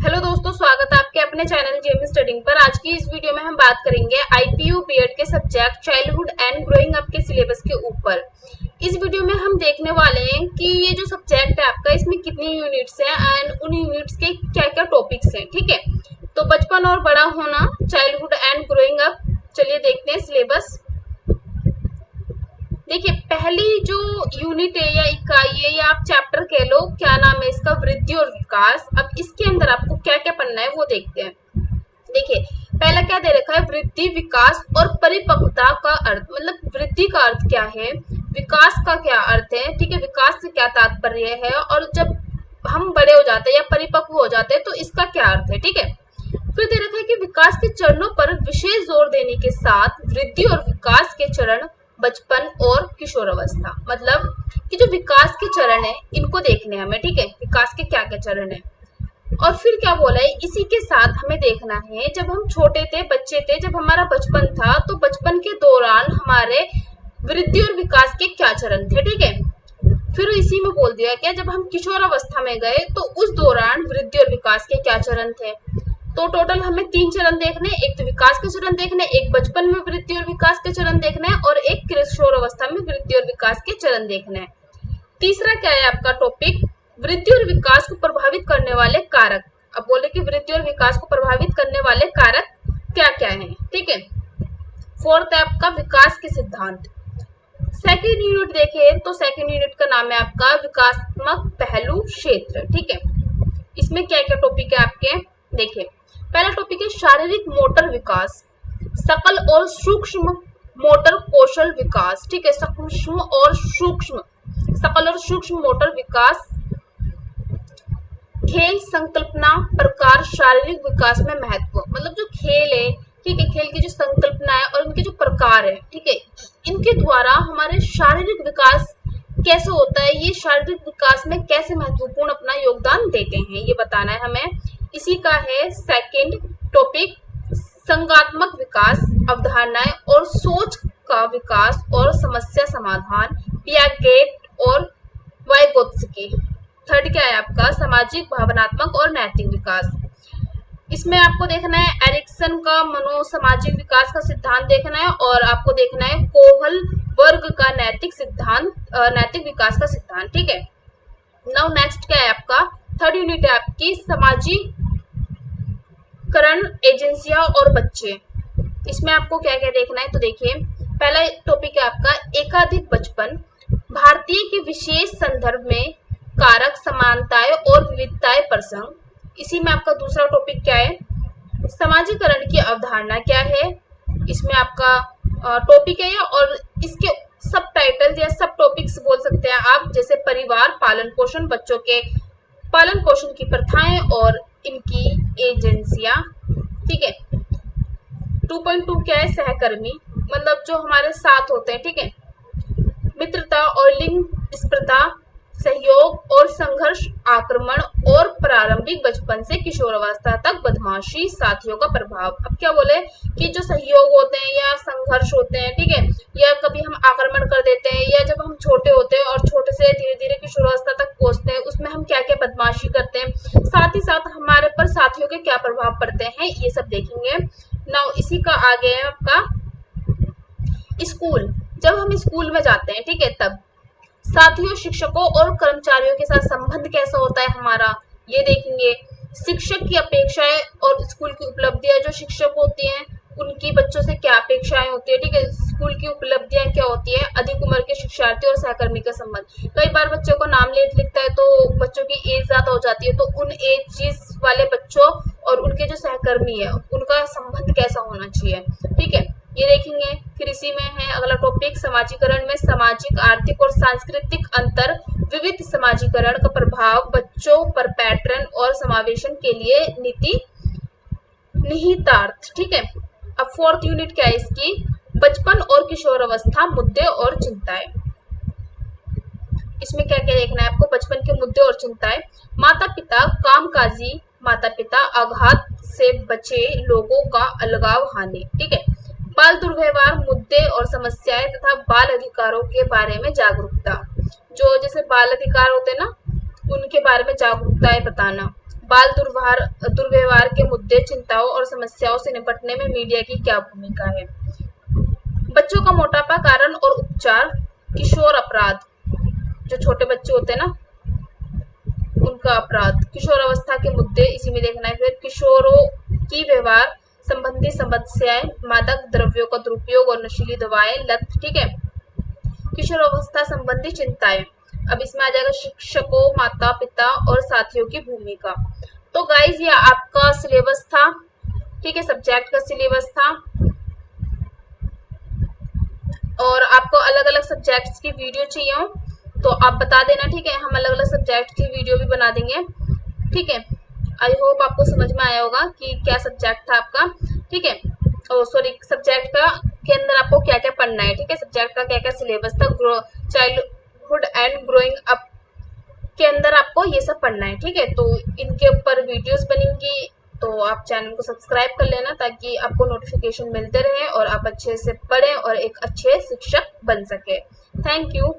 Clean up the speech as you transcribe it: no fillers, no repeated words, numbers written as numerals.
Hello दोस्तों, स्वागत है आपके अपने चैनल जेएम स्टडिंग पर। आज की इस वीडियो में हम बात करेंगे आईपीयू बीएड के subject childhood and growing up के सिलेबस के ऊपर। इस वीडियो में हम देखने वाले हैं कि ये जो सब्जेक्ट है आपका, इसमें कितनी यूनिट्स हैं एंड उन यूनिट्स के क्या क्या टॉपिक्स हैं। ठीक है, तो बचपन और बड़ा होना, चाइल्डहुड एंड ग्रोइंग अप। चलिए देखते हैं सिलेबस। देखिए, पहली जो यूनिट है या इकाई है या आप चैप्टर कह लो, क्या नाम है इसका, वृद्धि और विकास। अब इसके अंदर आपको क्या क्या पढ़ना है वो देखते हैं। देखिए, पहला क्या दे रखा है, वृद्धि, विकास और परिपक्वता का अर्थ। मतलब वृद्धि का अर्थ क्या है, विकास का क्या अर्थ है। ठीक है, विकास से क्या तात्पर्य है, और जब हम बड़े हो जाते हैं या परिपक्व हो जाते हैं तो इसका क्या अर्थ है। ठीक है, फिर दे रखा है कि विकास के चरणों पर विशेष जोर देने के साथ वृद्धि और विकास के चरण, बचपन और किशोरावस्था। मतलब कि जो विकास के चरण है इनको देखने हमें। ठीक है, विकास के क्या क्या चरण है। और फिर क्या बोला है, इसी के साथ हमें देखना है जब हम छोटे थे, बच्चे थे, जब हमारा बचपन था, तो बचपन के दौरान हमारे वृद्धि और विकास के क्या चरण थे। ठीक है, फिर इसी में बोल दिया क्या, जब हम किशोरावस्था में गए तो उस दौरान वृद्धि और विकास के क्या चरण थे। तो टोटल हमें 3 चरण देखने, एक तो विकास के चरण देखने, एक बचपन में वृद्धि और विकास के चरण देखने हैं, और एक किशोरावस्था में वृद्धि और विकास के चरण देखने हैं। तीसरा क्या है आपका टॉपिक, वृद्धि और विकास को प्रभावित करने वाले कारक। अब बोले कि वृद्धि और विकास को प्रभावित करने वाले कारक क्या क्या हैं। ठीक है, फोर्थ है आपका विकास के सिद्धांत। सेकेंड यूनिट देखें तो सेकेंड यूनिट का नाम है आपका विकासात्मक पहलू क्षेत्र। ठीक है, इसमें क्या क्या टॉपिक है आपके, देखिए। पहला टॉपिक है शारीरिक मोटर विकास, सकल और सूक्ष्म मोटर कौशल विकास। ठीक है, सूक्ष्म और सूक्ष्म, सकल और सूक्ष्म मोटर विकास, खेल संकल्पना प्रकार, शारीरिक विकास में महत्व। मतलब जो खेल है, ठीक है, खेल की जो संकल्पना है और इनके जो प्रकार है, ठीक है, इनके द्वारा हमारे शारीरिक विकास कैसे होता है, ये शारीरिक विकास में कैसे महत्वपूर्ण अपना योगदान देते हैं, ये बताना है हमें। इसी का है सेकंड टॉपिक, संज्ञानात्मक विकास, अवधारणाएं और सोच का विकास और समस्या समाधान, पियागेट और वाइगोत्स्की। थर्ड क्या है आपका, सामाजिक, भावनात्मक और नैतिक विकास। इसमें आपको देखना है एरिक्सन का मनोसामाजिक विकास का सिद्धांत देखना है, और आपको देखना है कोहल वर्ग का नैतिक सिद्धांत, नैतिक विकास का सिद्धांत। ठीक है, नाउ नेक्स्ट क्या है आपका, थर्ड यूनिट है आपकी समाजीकरण, एजेंसियां और बच्चे। इसमें आपको क्या क्या देखना है, तो देखिए, पहला टॉपिक है आपका एकाधिक बचपन, भारतीय के विशेष संदर्भ में कारक, समानताएं और विविधताएं प्रसंग। इसी में आपका दूसरा टॉपिक क्या है, समाजीकरण की अवधारणा क्या है। इसमें आपका टॉपिक है, और इसके सब टाइटल या सब टॉपिक्स बोल सकते हैं आप, जैसे परिवार, पालन पोषण, बच्चों के पालन पोषण की प्रथाएं और इनकी एजेंसियां। ठीक है, 2.2 क्या है, सहकर्मी, मतलब जो हमारे साथ होते हैं। ठीक है, मित्रता और लिंग स्पर्धा, सहयोग और संघर्ष, आक्रमण और प्रारंभिक बचपन से किशोरावस्था तक बदमाशी, साथियों का प्रभाव। अब क्या बोले कि जो सहयोग होते हैं या संघर्ष होते हैं, ठीक है, या कभी हम आक्रमण कर देते हैं, या जब हम छोटे होते हैं और छोटे से धीरे धीरे किशोरावस्था तक पहुंचते हैं, उसमें हम क्या क्या बदमाशी करते हैं, साथ ही साथ हमारे पर साथियों के क्या प्रभाव पड़ते हैं, ये सब देखेंगे। नाउ इसी का आगे है आपका स्कूल। जब हम स्कूल में जाते हैं, ठीक है, तब साथियों, शिक्षकों और कर्मचारियों के साथ संबंध कैसा होता है हमारा, ये देखेंगे। शिक्षक की अपेक्षाएं और स्कूल की उपलब्धियां, जो शिक्षक होती हैं उनकी बच्चों से क्या अपेक्षाएं होती है। ठीक है, स्कूल की उपलब्धियां क्या होती है, अधिक उम्र के शिक्षार्थी और सहकर्मी का संबंध। कई बार बच्चों को नाम लेट लिखता है तो बच्चों की एज ज्यादा हो जाती है, तो उन एज वाले बच्चों और उनके जो सहकर्मी है उनका संबंध कैसा होना चाहिए। ठीक है, ये देखेंगे। फिर इसी में है अगला टॉपिक, समाजीकरण में सामाजिक, आर्थिक और सांस्कृतिक अंतर, विविध समाजीकरण का प्रभाव बच्चों पर, पैटर्न और समावेशन के लिए नीति निहितार्थ। ठीक है, अब फोर्थ यूनिट क्या है इसकी, बचपन और किशोरावस्था, मुद्दे और चिंताएं। इसमें क्या क्या देखना है आपको, बचपन के मुद्दे और चिंताएं, माता पिता, कामकाजी माता पिता, आघात से बचे लोगों का अलगाव हानि। ठीक है, बाल दुर्व्यवहार, मुद्दे और समस्याएं तथा बाल अधिकारों के बारे में जागरूकता। जो जैसे बाल अधिकार होते हैं ना, उनके बारे में जागरूकताएं बताना। बाल दुर्व्यवहार के मुद्दे, चिंताओं और समस्याओं से निपटने में मीडिया की क्या भूमिका है। बच्चों का मोटापा, कारण और उपचार, किशोर अपराध, जो छोटे बच्चे होते हैं ना उनका अपराध, किशोर अवस्था के मुद्दे इसी में देखना है। फिर किशोरों की व्यवहार संबंधी समस्याएं, मादक द्रव्यों का दुरुपयोग और नशीली दवाएं, लत, ठीक है। किशोर अवस्था संबंधी चिंताएं, अब इसमें आ जाएगा शिक्षकों, माता पिता और साथियों की भूमिका। तो गाइज ये आपका सिलेबस था, ठीक है, सब्जेक्ट का सिलेबस था। और आपको अलग अलग सब्जेक्ट्स की वीडियो चाहिए हो तो आप बता देना, ठीक है, हम अलग अलग सब्जेक्ट की वीडियो भी बना देंगे, ठीक है। आई होप आपको समझ में आया होगा कि क्या सब्जेक्ट था आपका, ठीक है। सॉरी, सब्जेक्ट का के अंदर आपको क्या क्या पढ़ना है, ठीक है, सब्जेक्ट का क्या क्या सिलेबस था, चाइल्डहुड एंड ग्रोइंग अप के अंदर आपको ये सब पढ़ना है, ठीक है। तो इनके ऊपर वीडियोस बनेंगी, तो आप चैनल को सब्सक्राइब कर लेना ताकि आपको नोटिफिकेशन मिलते रहे और आप अच्छे से पढ़ें और एक अच्छे शिक्षक बन सके। Thank you.